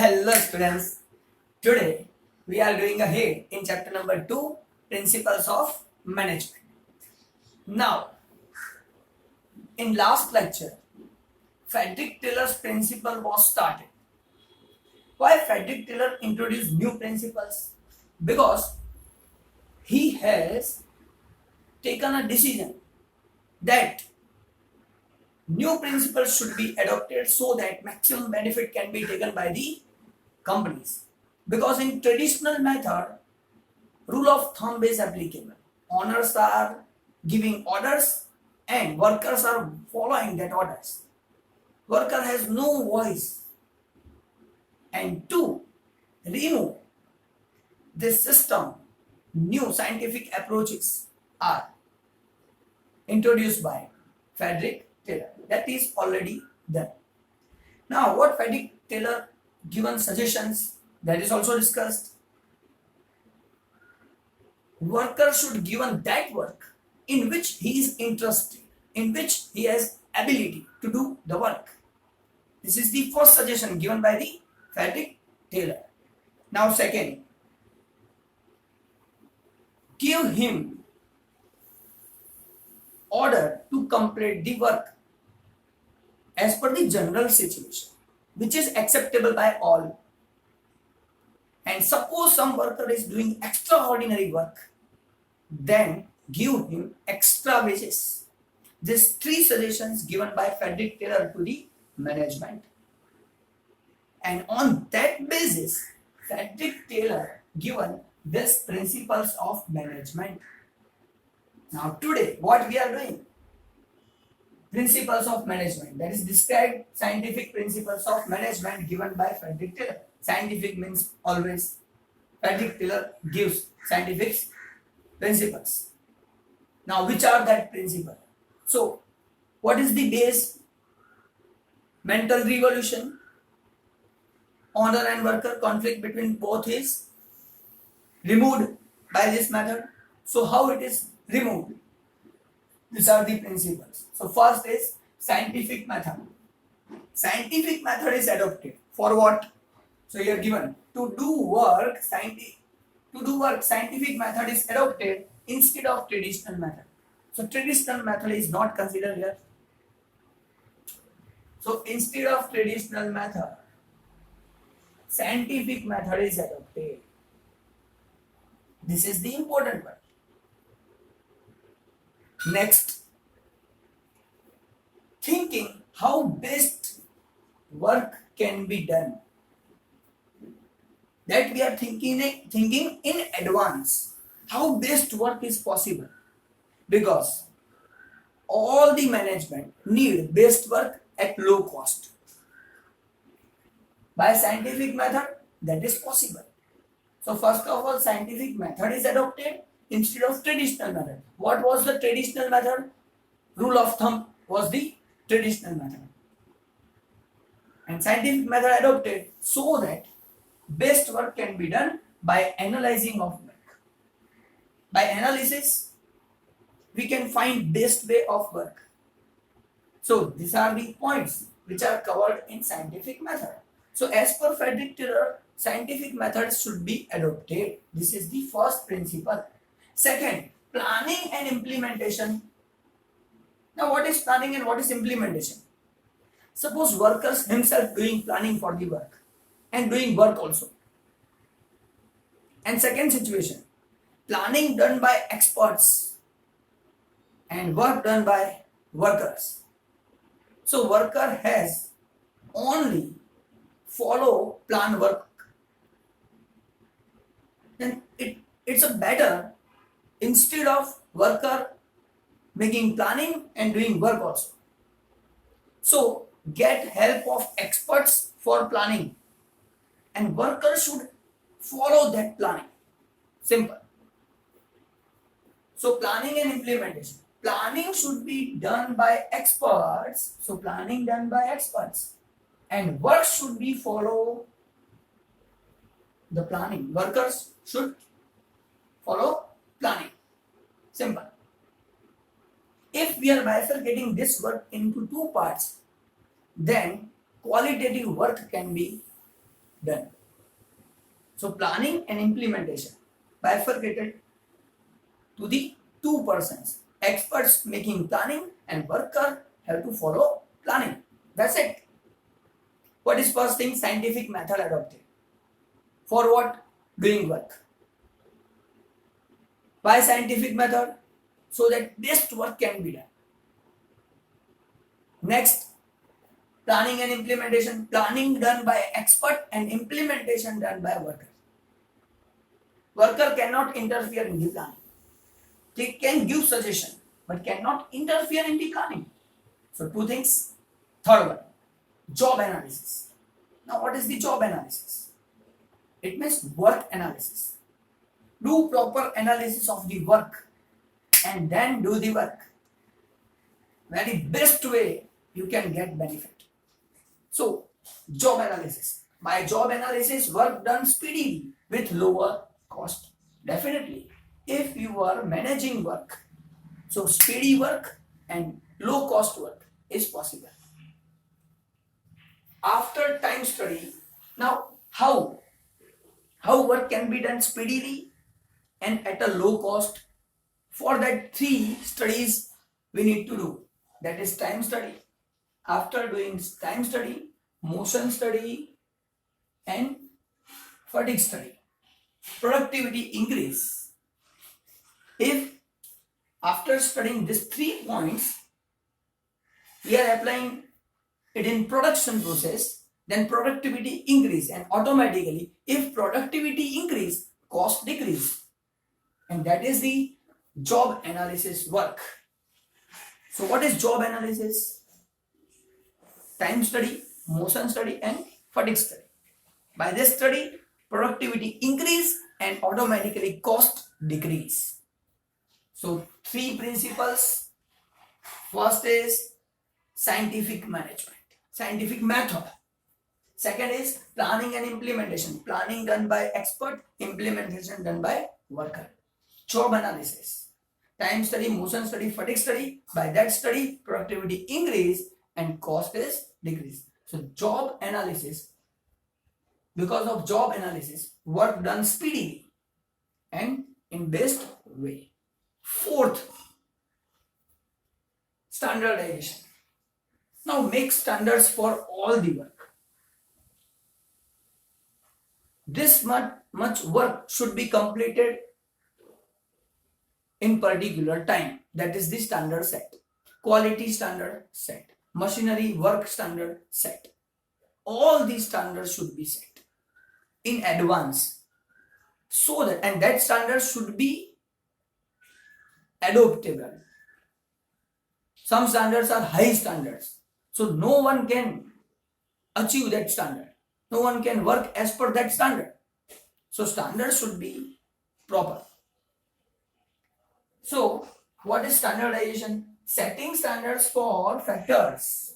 Hello students, today we are going ahead in chapter number 2, Principles of Management. Now, in last lecture, Frederick Taylor's principle was started. Why Frederick Taylor introduced new principles? Because he has taken a decision that new principles should be adopted so that maximum benefit can be taken by the companies. Because in traditional method, rule of thumb is applicable. Owners are giving orders and workers are following that orders. Worker has no voice. And to remove this system, new scientific approaches are introduced by Frederick Taylor. That is already done. Now, what Frederick Taylor given suggestions, that is also discussed. Worker should given that work in which he is interested, in which he has ability to do the work. This is the first suggestion given by the Frederick Taylor. Now second, give him order to complete the work as per the general situation, which is acceptable by all. And suppose some worker is doing extraordinary work, then give him extra wages. These three suggestions given by Frederick Taylor to the management. And on that basis, Frederick Taylor given these principles of management. Now today, what we are doing? Principles of management. That is described scientific principles of management given by Frederick Taylor. Scientific means always Frederick Taylor gives scientific principles. Now, which are that principle? So, what is the base? Mental revolution, owner and worker conflict between both is removed by this method. So, how it is removed? These are the principles. So, first is scientific method. Scientific method is adopted for what? So, here given to do work, scientific method is adopted instead of traditional method. So, traditional method is not considered here. So, instead of traditional method, scientific method is adopted. This is the important one. Next, thinking how best work can be done. That we are thinking in advance how best work is possible, because all the management need best work at low cost. By scientific method, that is possible. So first of all, scientific method is adopted instead of traditional method. What was the traditional method? Rule of thumb was the traditional method. And scientific method adopted so that best work can be done by analyzing of work. By analysis, we can find best way of work. So these are the points which are covered in scientific method. So as per Frederick Taylor, scientific methods should be adopted. This is the first principle. Second, planning and implementation. Now what is planning and what is implementation? Suppose workers himself doing planning for the work and doing work also. And second situation, planning done by experts and work done by workers. So worker has only follow plan work. Then it's a better instead of worker making planning and doing work also. So get help of experts for planning and workers should follow that planning. Simple. So planning and implementation. Planning should be done by experts. So planning done by experts. And work should be follow the planning. Workers should follow planning. Simple. If we are bifurcating this work into two parts, then qualitative work can be done. So planning and implementation bifurcated to the two persons. Experts making planning and worker have to follow planning. That's it. What is first thing? Scientific method adopted. For what? Doing work. Why scientific method? So that best work can be done. Next, planning and implementation. Planning done by expert and implementation done by worker. Worker cannot interfere in the planning. They can give suggestion, but cannot interfere in the planning. So two things. Third one, job analysis. Now what is the job analysis? It means work analysis. Do proper analysis of the work and then do the work. Very best way you can get benefit. So job analysis. By job analysis, work done speedily with lower cost. Definitely, if you are managing work, so speedy work and low cost work is possible. After time study, now how work can be done speedily and at a low cost? For that, three studies we need to do. That is time study. After doing time study, motion study and fatigue study, productivity increase. If after studying these 3 points, we are applying it in production process, then productivity increase, and automatically if productivity increase, cost decrease. And that is the job analysis work. So what is job analysis? Time study, motion study and fatigue study. By this study, productivity increase and automatically cost decrease. So 3 principles. First is scientific management, scientific method. Second is planning and implementation. Planning done by expert, implementation done by worker. Job analysis, time study, motion study, fatigue study. By that study, productivity increase and cost is decrease. So job analysis, because of job analysis, work done speedily and in best way. Fourth, standardization. Now make standards for all the work. This much work should be completed in particular time. That is the standard set. Quality standard set. Machinery work standard set. All these standards should be set in advance. So that, and that standard should be adoptable. Some standards are high standards. So no one can achieve that standard. No one can work as per that standard. So standards should be proper. So what is standardization? Setting standards for factors.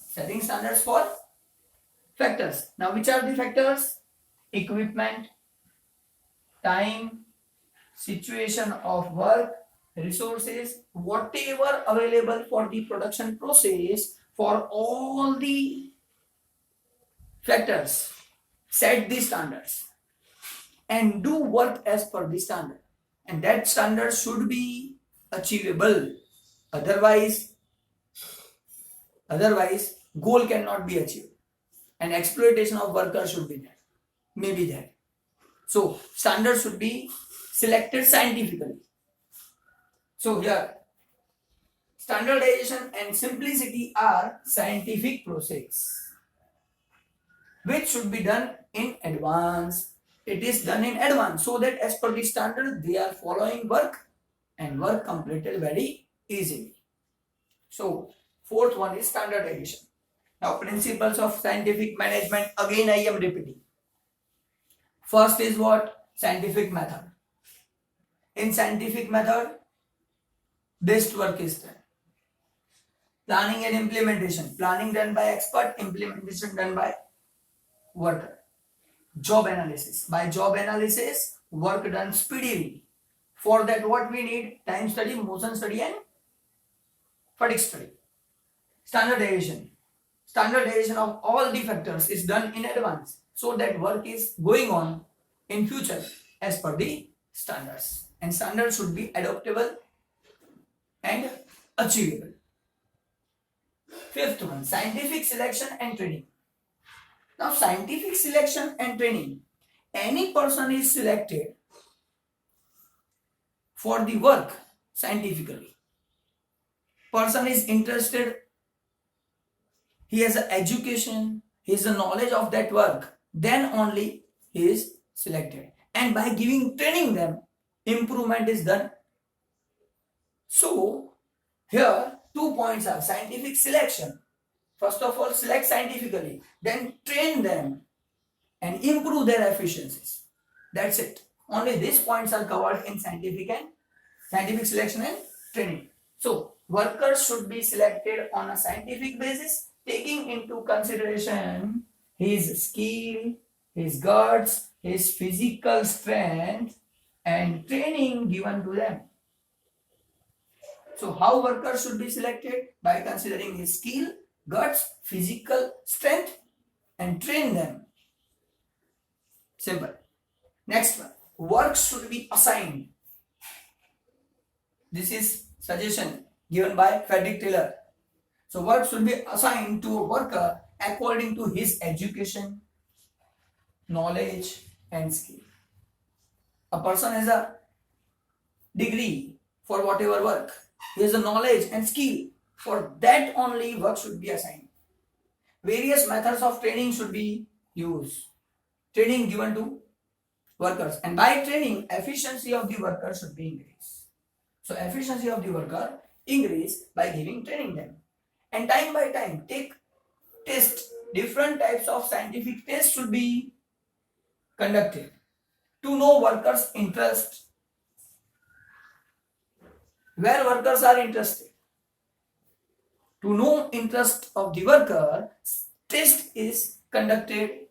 Setting standards for factors. Now which are the factors? Equipment, time, situation of work, resources, whatever available for the production process. For all the factors, set the standards and do work as per the standard, and that standard should be achievable. Otherwise goal cannot be achieved and exploitation of workers should be there, may be there. So standards should be selected scientifically. So here standardization and simplicity are scientific process which should be done in advance. It is done in advance so that as per the standard they are following work and work completed very easily. So fourth one is standardization. Now principles of scientific management, again I am repeating. First is what? Scientific method. In scientific method, best work is done. Planning and implementation. Planning done by expert, implementation done by worker. Job analysis. By job analysis, work done speedily. For that what we need? Time study, motion study and fatigue study. Standardization. standardization of all the factors is done in advance so that work is going on in future as per the standards, and standards should be adoptable and achievable. Fifth one, scientific selection and training. Now, scientific selection and training, any person is selected for the work scientifically. Person is interested, he has an education, he has a knowledge of that work, then only he is selected. And by giving training them, improvement is done. So, here 2 points are scientific selection. First of all, select scientifically, then train them and improve their efficiencies. That's it. Only these points are covered in scientific selection and training. So, workers should be selected on a scientific basis, taking into consideration his skill, his guts, his physical strength, and training given to them. So, how workers should be selected? By considering his skill, guts, physical strength, and train them. Simple. Next one, work should be assigned. This is suggestion given by Frederick Taylor. So work should be assigned to a worker according to his education, knowledge, and skill. A person has a degree for whatever work. He has a knowledge and skill. For that only work should be assigned. Various methods of training should be used. Training given to workers, and by training, efficiency of the worker should be increased. So efficiency of the worker increase by giving training them, and time by time take test. Different types of scientific tests should be conducted to know workers' interest, where workers are interested. To know interest of the worker, test is conducted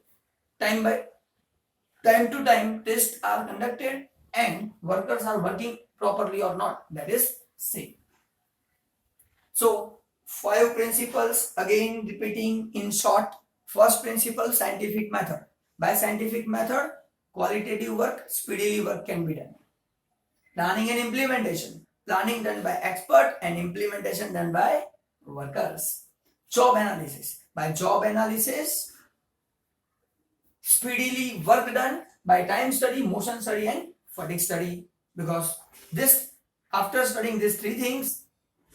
time to time. Tests are conducted and workers are working properly or not. That is same. So 5 principles, again repeating in short. First principle, scientific method. By scientific method, qualitative work, speedily work can be done. Planning and implementation. Planning done by expert and implementation done by workers. Job analysis. By job analysis, speedily work done by time study, motion study, and fatigue study. Because this, after studying these 3 things,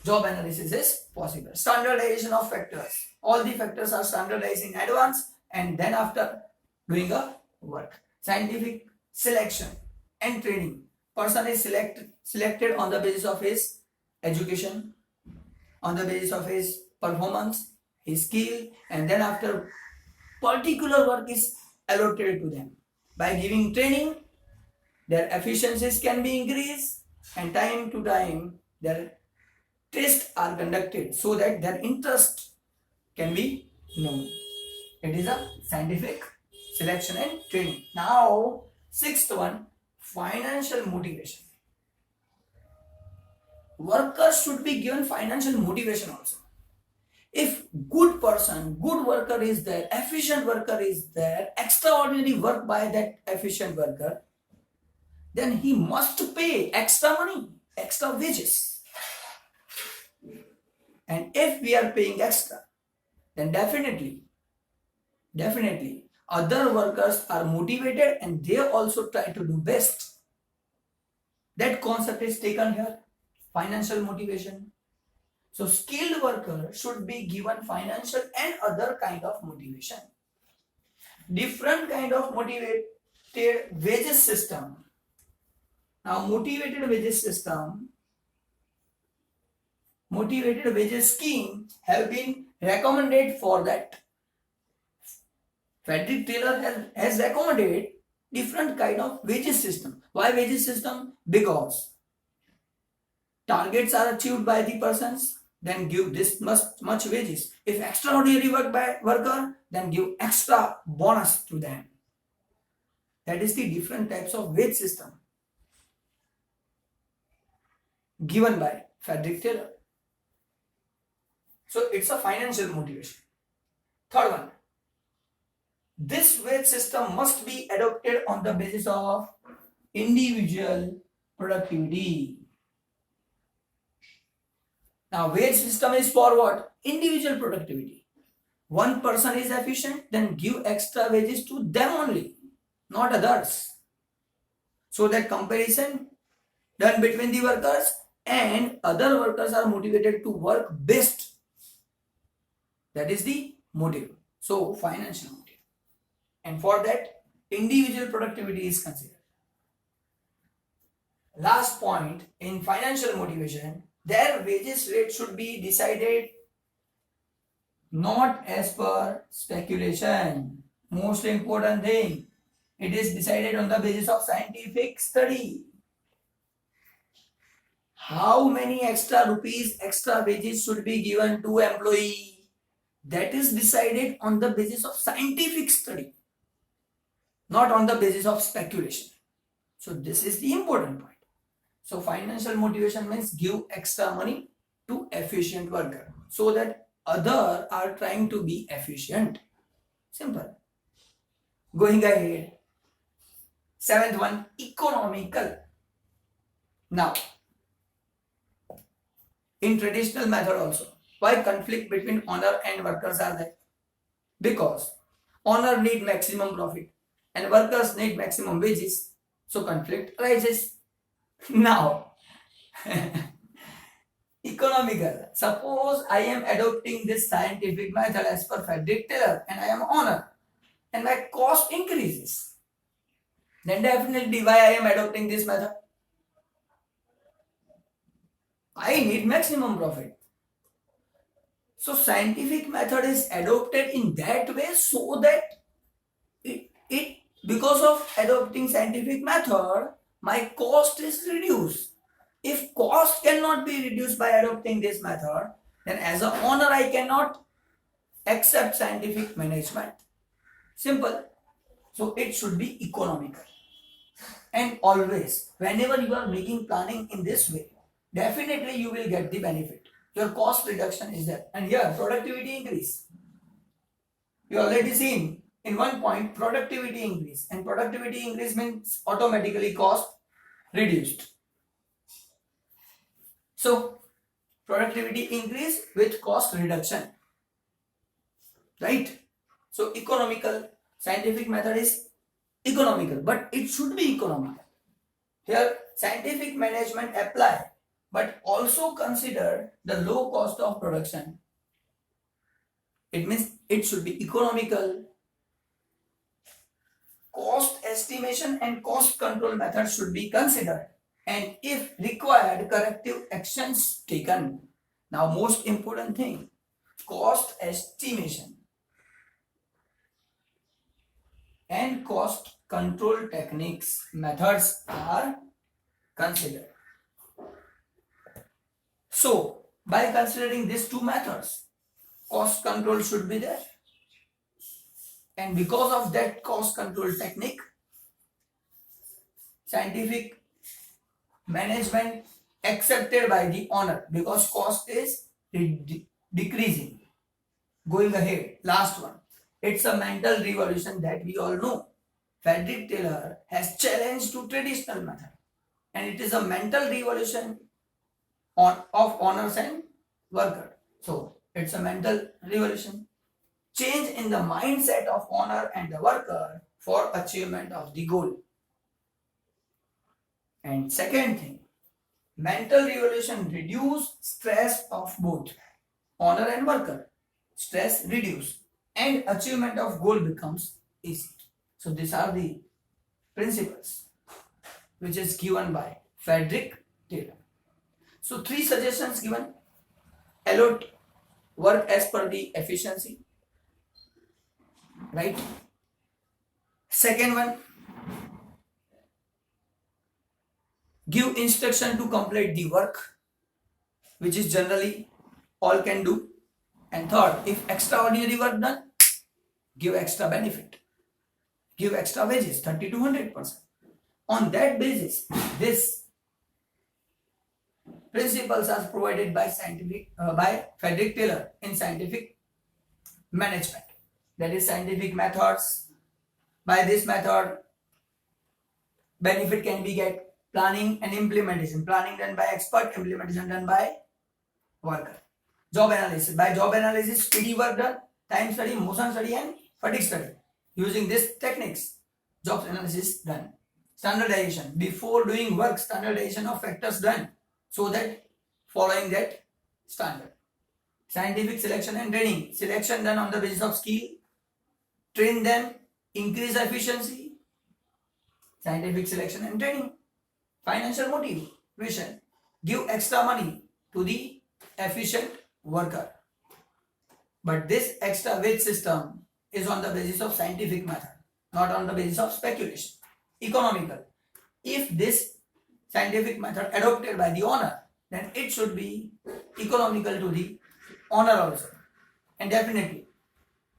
job analysis is possible. Standardization of factors. All the factors are standardized in advance and then after doing a work. Scientific selection and training. Person is selected on the basis of his education, on the basis of his performance, his skill, and then after particular work is allotted to them. By giving training, their efficiencies can be increased, and time to time their tests are conducted so that their interest can be known. It is a scientific selection and training. Now, 6th one, financial motivation. Workers should be given financial motivation also. If good person, good worker is there, efficient worker is there, extraordinary work by that efficient worker, then he must pay extra money, extra wages. And if we are paying extra, then definitely other workers are motivated and they also try to do best. That concept is taken here, financial motivation. So skilled worker should be given financial and other kind of motivation. Different kind of motivated wages system. Now motivated wages system, motivated wages scheme have been recommended for that. Frederick Taylor has recommended different kind of wages system. Why wages system? Because targets are achieved by the persons, then give this much wages. If extraordinary work by worker, then give extra bonus to them. That is the different types of wage system given by Frederick Taylor. So it's a financial motivation. wage system must be adopted on the basis of individual productivity. Now, wage system is for what? Individual productivity. One person is efficient, then give extra wages to them only, not others. So that comparison done between the workers and other workers are motivated to work best. That is the motive. So, financial motive. And for that, individual productivity is considered. Last point, in financial motivation, their wages rate should be decided not as per speculation. Most important thing, it is decided on the basis of scientific study. How many extra rupees, extra wages should be given to employee? That is decided on the basis of scientific study, not on the basis of speculation. So this is the important point. So financial motivation means give extra money to efficient worker so that other are trying to be efficient. Simple. Going ahead. Seventh one, economical. Now, in traditional method also, why conflict between owner and workers are there? Because owner need maximum profit and workers need maximum wages. So conflict arises. Now, economical. Suppose I am adopting this scientific method as per Frederick Taylor and I am owner and my cost increases. Then definitely why I am adopting this method? I need maximum profit. So scientific method is adopted in that way so that it because of adopting scientific method, my cost is reduced. If cost cannot be reduced by adopting this method, then as an owner I cannot accept scientific management. Simple. So it should be economical. And always, whenever you are making planning in this way, definitely you will get the benefit. Your cost reduction is there. And here, productivity increase. You already seen in one point, productivity increase. And productivity increase means automatically cost reduced. So, productivity increase with cost reduction. Right? So, economical, scientific method is economical, but it should be economical. Here, scientific management apply, but also consider the low cost of production. It means it should be economical. Cost estimation and cost control methods should be considered, and if required, corrective actions taken. Now, most important thing, cost estimation and cost control techniques, methods are considered. So, by considering these two methods, cost control should be there. And because of that cost control technique, scientific management accepted by the owner because cost is decreasing. Going ahead, last one. It's a mental revolution that we all know. Frederick Taylor has challenged to traditional method, and it is a mental revolution of owners and workers. So it's a mental revolution. Change in the mindset of owner and the worker for achievement of the goal. And second thing, mental revolution reduce stress of both owner and worker. Stress reduce and achievement of goal becomes easy. So these are the principles which is given by Frederick Taylor. So three suggestions given: allot work as per the efficiency, right? Second one, give instruction to complete the work, which is generally all can do. And third, if extraordinary work done, give extra benefit, give extra wages, 30 to 100%. On that basis, this principles are provided by by Frederick Taylor in scientific management. That is scientific methods, By this method, benefit can be get planning and implementation. Planning done by expert, implementation done by worker. Job analysis. By job analysis, speedy work done, time study, motion study, and fatigue study. Using these techniques, job analysis done. Standardization. Before doing work, standardization of factors done, so that following that standard. Scientific selection and training. Selection done on the basis of skill. Train them, increase efficiency. Scientific selection and training. Financial motivation. Give extra money to the efficient worker. But this extra wage system is on the basis of scientific method, not on the basis of speculation. Economical. If this scientific method adopted by the owner, then it should be economical to the owner also. And definitely,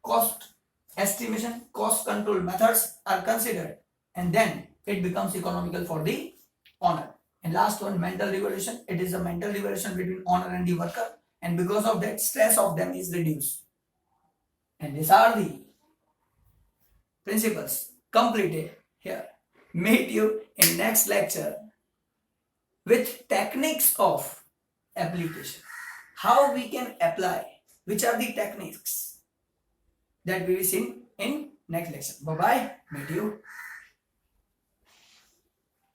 cost estimation, cost control methods are considered, and then it becomes economical for the owner. And last one, mental liberation. It is a mental liberation between owner and the worker, and because of that, stress of them is reduced. And these are the principles completed here. Meet you in next lecture with techniques of application. How we can apply, which are the techniques that we will see in next lecture. Bye bye. Meet you